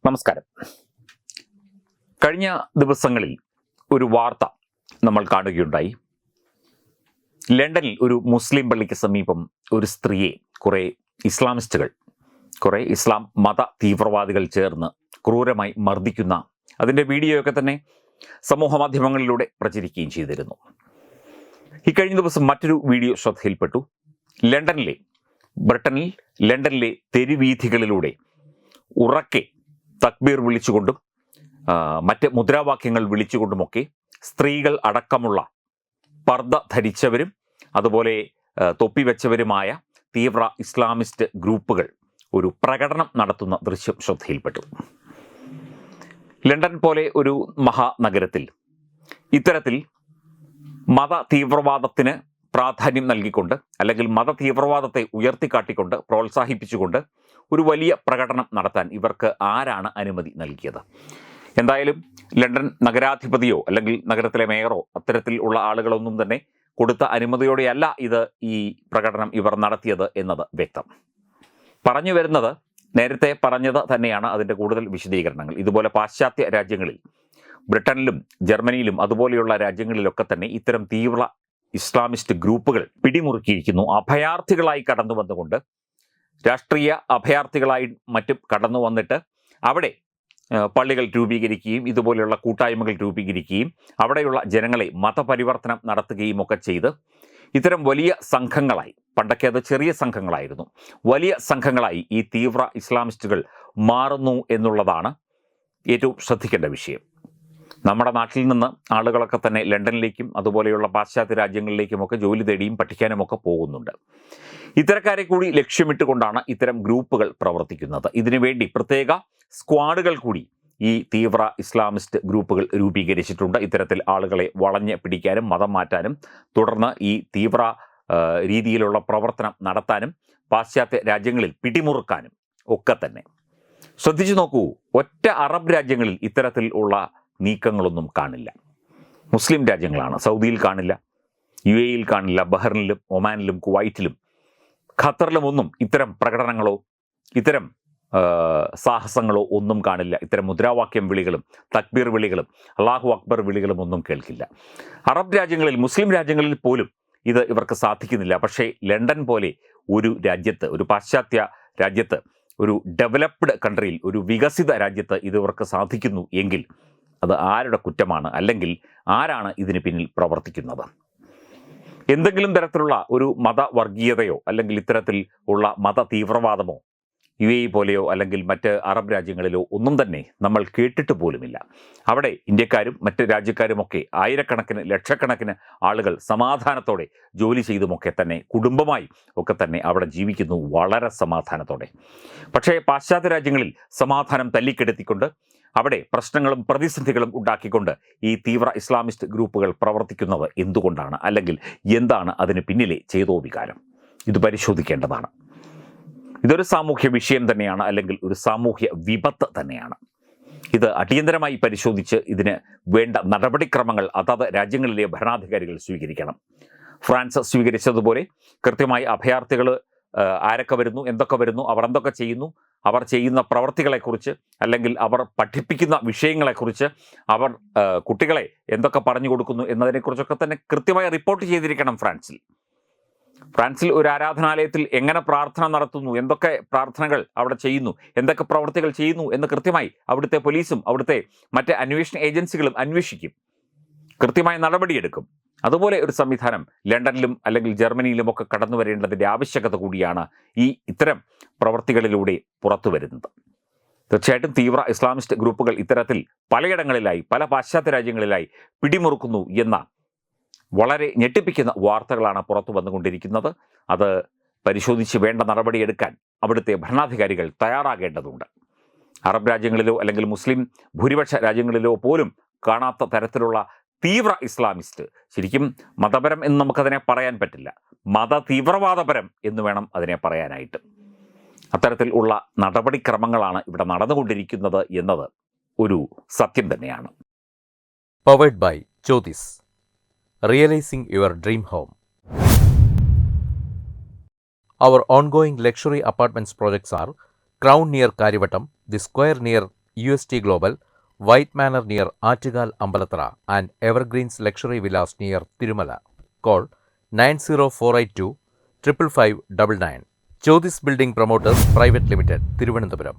നമസ്കാരം. കഴിഞ്ഞ ദിവസങ്ങളിൽ ഒരു വാർത്ത നമ്മൾ കാണുകയുണ്ടായി. ലണ്ടനിൽ ഒരു മുസ്ലിം പള്ളിക്ക് സമീപം ഒരു സ്ത്രീയെ കുറേ ഇസ്ലാമിസ്റ്റുകൾ, കുറേ ഇസ്ലാം മത തീവ്രവാദികൾ ചേർന്ന് ക്രൂരമായി മർദ്ദിക്കുന്ന അതിൻ്റെ വീഡിയോയൊക്കെ തന്നെ സമൂഹ മാധ്യമങ്ങളിലൂടെ പ്രചരിക്കുകയും ചെയ്തിരുന്നു. ഇക്കഴിഞ്ഞ ദിവസം മറ്റൊരു വീഡിയോ ശ്രദ്ധയിൽപ്പെട്ടു. ബ്രിട്ടനിൽ ലണ്ടനിലെ തെരുവീഥികളിലൂടെ ഉറക്കെ തക്ബീർ വിളിച്ചുകൊണ്ടും മറ്റ് മുദ്രാവാക്യങ്ങൾ വിളിച്ചുകൊണ്ടുമൊക്കെ സ്ത്രീകൾ അടക്കമുള്ള പർദ്ദ ധരിച്ചവരും അതുപോലെ തൊപ്പി വെച്ചവരുമായ തീവ്ര ഇസ്ലാമിസ്റ്റ് ഗ്രൂപ്പുകൾ ഒരു പ്രകടനം നടത്തുന്ന ദൃശ്യം ശ്രദ്ധയിൽപ്പെട്ടു. ലണ്ടൻ പോലെ ഒരു മഹാനഗരത്തിൽ ഇത്തരത്തിൽ മത തീവ്രവാദത്തിന് പ്രാധാന്യം നൽകിക്കൊണ്ട് അല്ലെങ്കിൽ മത തീവ്രവാദത്തെ ഉയർത്തിക്കാട്ടിക്കൊണ്ട് പ്രോത്സാഹിപ്പിച്ചുകൊണ്ട് ഒരു വലിയ പ്രകടനം നടത്താൻ ഇവർക്ക് ആരാണ് അനുമതി നൽകിയത്? എന്തായാലും ലണ്ടൻ നഗരാധിപതിയോ അല്ലെങ്കിൽ നഗരത്തിലെ മേയറോ അത്തരത്തിൽ ഉള്ള ആളുകളൊന്നും തന്നെ കൊടുത്ത അനുമതിയോടെയല്ല ഈ പ്രകടനം ഇവർ നടത്തിയത് എന്നത് വ്യക്തം. പറഞ്ഞു വരുന്നത് നേരത്തെ പറഞ്ഞത് തന്നെയാണ്. അതിൻ്റെ കൂടുതൽ വിശദീകരണങ്ങൾ ഇതുപോലെ പാശ്ചാത്യ രാജ്യങ്ങളിൽ, ബ്രിട്ടനിലും ജർമ്മനിയിലും അതുപോലെയുള്ള രാജ്യങ്ങളിലൊക്കെ തന്നെ ഇത്തരം തീവ്ര ഇസ്ലാമിസ്റ്റ് ഗ്രൂപ്പുകൾ പിടിമുറുക്കിയിരിക്കുന്നു. അഭയാർത്ഥികളായി കടന്നു വന്നുകൊണ്ട്, രാഷ്ട്രീയ അഭയാർത്ഥികളായി മറ്റും കടന്നു വന്നിട്ട് അവിടെ പള്ളികൾ രൂപീകരിക്കുകയും ഇതുപോലെയുള്ള കൂട്ടായ്മകൾ രൂപീകരിക്കുകയും അവിടെയുള്ള ജനങ്ങളെ മതപരിവർത്തനം നടത്തുകയും ഒക്കെ ചെയ്ത് ഇത്തരം വലിയ സംഘങ്ങളായി, പണ്ടൊക്കെ അത് ചെറിയ സംഘങ്ങളായിരുന്നു, വലിയ സംഘങ്ങളായി ഈ തീവ്ര ഇസ്ലാമിസ്റ്റുകൾ മാറുന്നു എന്നുള്ളതാണ് ഏറ്റവും ശ്രദ്ധിക്കേണ്ട വിഷയം. നമ്മുടെ നാട്ടിൽ നിന്ന് ആളുകളൊക്കെ തന്നെ ലണ്ടനിലേക്കും അതുപോലെയുള്ള പാശ്ചാത്യ രാജ്യങ്ങളിലേക്കുമൊക്കെ ജോലി തേടിയും പഠിക്കാനുമൊക്കെ പോകുന്നുണ്ട്. ഇത്തരക്കാരെ കൂടി ലക്ഷ്യമിട്ടുകൊണ്ടാണ് ഇത്തരം ഗ്രൂപ്പുകൾ പ്രവർത്തിക്കുന്നത്. ഇതിനുവേണ്ടി പ്രത്യേക സ്ക്വാഡുകൾ കൂടി ഈ തീവ്ര ഇസ്ലാമിസ്റ്റ് ഗ്രൂപ്പുകൾ രൂപീകരിച്ചിട്ടുണ്ട്. ഇത്തരത്തിൽ ആളുകളെ വളഞ്ഞ് പിടിക്കാനും മതം മാറ്റാനും തുടർന്ന് ഈ തീവ്ര രീതിയിലുള്ള പ്രവർത്തനം നടത്താനും പാശ്ചാത്യ രാജ്യങ്ങളിൽ പിടിമുറുക്കാനും ഒക്കെ തന്നെ. ശ്രദ്ധിച്ചു നോക്കൂ, ഒറ്റ അറബ് രാജ്യങ്ങളിൽ ഇത്തരത്തിൽ ഉള്ള നീക്കങ്ങളൊന്നും കാണില്ല. മുസ്ലിം രാജ്യങ്ങളാണ്. സൗദിയിൽ കാണില്ല, UAE കാണില്ല, ബഹ്റിനിലും ഒമാനിലും കുവൈറ്റിലും ഖത്തറിലുമൊന്നും ഇത്തരം പ്രകടനങ്ങളോ ഇത്തരം സാഹസങ്ങളോ ഒന്നും കാണില്ല. ഇത്തരം മുദ്രാവാക്യം വിളികളും തക്ബീർ വിളികളും അല്ലാഹു അക്ബർ വിളികളും ഒന്നും കേൾക്കില്ല. അറബ് രാജ്യങ്ങളിൽ, മുസ്ലിം രാജ്യങ്ങളിൽ പോലും ഇത് ഇവർക്ക് സാധിക്കുന്നില്ല. പക്ഷേ ലണ്ടൻ പോലെ ഒരു രാജ്യത്ത്, ഒരു പാശ്ചാത്യ രാജ്യത്ത്, ഒരു ഡെവലപ്ഡ് കൺട്രിയിൽ, ഒരു വികസിത രാജ്യത്ത് ഇത് ഇവർക്ക് സാധിക്കുന്നു എങ്കിൽ അത് ആരുടെ കുറ്റമാണ്? അല്ലെങ്കിൽ ആരാണ് ഇതിന് പിന്നിൽ പ്രവർത്തിക്കുന്നത്? എന്തെങ്കിലും തരത്തിലുള്ള ഒരു മതവർഗീയതയോ അല്ലെങ്കിൽ ഇത്തരത്തിൽ ഉള്ള മത തീവ്രവാദമോ UAE പോലെയോ അല്ലെങ്കിൽ മറ്റ് അറബ് രാജ്യങ്ങളിലോ ഒന്നും തന്നെ നമ്മൾ കേട്ടിട്ട് പോലുമില്ല. അവിടെ ഇന്ത്യക്കാരും മറ്റ് രാജ്യക്കാരുമൊക്കെ ആയിരക്കണക്കിന് ലക്ഷക്കണക്കിന് ആളുകൾ സമാധാനത്തോടെ ജോലി ചെയ്തുമൊക്കെ തന്നെ കുടുംബമായി ഒക്കെ തന്നെ അവിടെ ജീവിക്കുന്നു, വളരെ സമാധാനത്തോടെ. പക്ഷേ പാശ്ചാത്യ രാജ്യങ്ങളിൽ സമാധാനം തല്ലിക്കെടുത്തിക്കൊണ്ട് അവിടെ പ്രശ്നങ്ങളും പ്രതിസന്ധികളും ഉണ്ടാക്കിക്കൊണ്ട് ഈ തീവ്ര ഇസ്ലാമിസ്റ്റ് ഗ്രൂപ്പുകൾ പ്രവർത്തിക്കുന്നത് എന്തുകൊണ്ടാണ്? അല്ലെങ്കിൽ എന്താണ് അതിന് പിന്നിലെ ചേതോവികാരം? ഇത് പരിശോധിക്കേണ്ടതാണ്. ഇതൊരു സാമൂഹ്യ വിഷയം തന്നെയാണ്, അല്ലെങ്കിൽ ഒരു സാമൂഹ്യ വിപത്ത് തന്നെയാണ്. ഇത് അടിയന്തരമായി പരിശോധിച്ച് ഇതിന് വേണ്ട നടപടിക്രമങ്ങൾ അതത് രാജ്യങ്ങളിലെ ഭരണാധികാരികൾ സ്വീകരിക്കണം. ഫ്രാൻസ് സ്വീകരിച്ചതുപോലെ കൃത്യമായി അഭയാർത്ഥികൾ ആരൊക്കെ വരുന്നു, എന്തൊക്കെ വരുന്നു, അവർ എന്തൊക്കെ ചെയ്യുന്നു, അവർ ചെയ്യുന്ന പ്രവർത്തികളെക്കുറിച്ച് അല്ലെങ്കിൽ അവർ പഠിപ്പിക്കുന്ന വിഷയങ്ങളെക്കുറിച്ച്, അവർ കുട്ടികളെ എന്തൊക്കെ പറഞ്ഞു കൊടുക്കുന്നു എന്നതിനെക്കുറിച്ചൊക്കെ തന്നെ കൃത്യമായി റിപ്പോർട്ട് ചെയ്തിരിക്കണം. ഫ്രാൻസിൽ ഒരു ആരാധനാലയത്തിൽ എങ്ങനെ പ്രാർത്ഥന നടത്തുന്നു, എന്തൊക്കെ പ്രാർത്ഥനകൾ അവിടെ ചെയ്യുന്നു, എന്തൊക്കെ പ്രവർത്തികൾ ചെയ്യുന്നു എന്ന് കൃത്യമായി അവിടുത്തെ പോലീസും അവിടുത്തെ മറ്റ് അന്വേഷണ ഏജൻസികളും അന്വേഷിക്കും, കൃത്യമായ നടപടിയെടുക്കും. അതുപോലെ ഒരു സംവിധാനം ലണ്ടനിലും അല്ലെങ്കിൽ ജർമ്മനിയിലും ഒക്കെ കടന്നു വരേണ്ടതിൻ്റെ ആവശ്യകത കൂടിയാണ് ഇത്തരം പ്രവർത്തികളിലൂടെ പുറത്തു വരുന്നത്. തീർച്ചയായിട്ടും തീവ്ര ഇസ്ലാമിസ്റ്റ് ഗ്രൂപ്പുകൾ ഇത്തരത്തിൽ പലയിടങ്ങളിലായി, പല പാശ്ചാത്യ രാജ്യങ്ങളിലായി പിടിമുറുക്കുന്നു എന്ന വളരെ ഞെട്ടിപ്പിക്കുന്ന വാർത്തകളാണ് പുറത്തു വന്നുകൊണ്ടിരിക്കുന്നത്. അത് പരിശോധിച്ച് വേണ്ട നടപടിയെടുക്കാൻ അവിടുത്തെ ഭരണാധികാരികൾ തയ്യാറാകേണ്ടതുണ്ട്. അറബ് രാജ്യങ്ങളിലോ അല്ലെങ്കിൽ മുസ്ലിം ഭൂരിപക്ഷ രാജ്യങ്ങളിലോ പോലും കാണാത്ത തരത്തിലുള്ള തീവ്ര ഇസ്ലാമിസ്റ്റ്, ശരിക്കും മതപരം എന്ന് നമുക്കതിനെ പറയാൻ പറ്റില്ല, മത തീവ്രവാദപരം എന്ന് വേണം അതിനെ പറയാനായിട്ട്. അത്തരത്തിൽ ഉള്ള നടപടിക്രമങ്ങളാണ് ഇവിടെ നടന്നുകൊണ്ടിരിക്കുന്നത് എന്നത് ഒരു സത്യം തന്നെയാണ്. Powered by Jyothis, realizing your dream home. Our ongoing luxury apartments projects are Crown near Karivattam, The Square near UST Global, White Manor near Aatugal Ambalathara and Evergreens Luxury Villas near Tirumala. Call 90482 55599. Jyothis Building Promoters Private Limited, Thiruvananthapuram.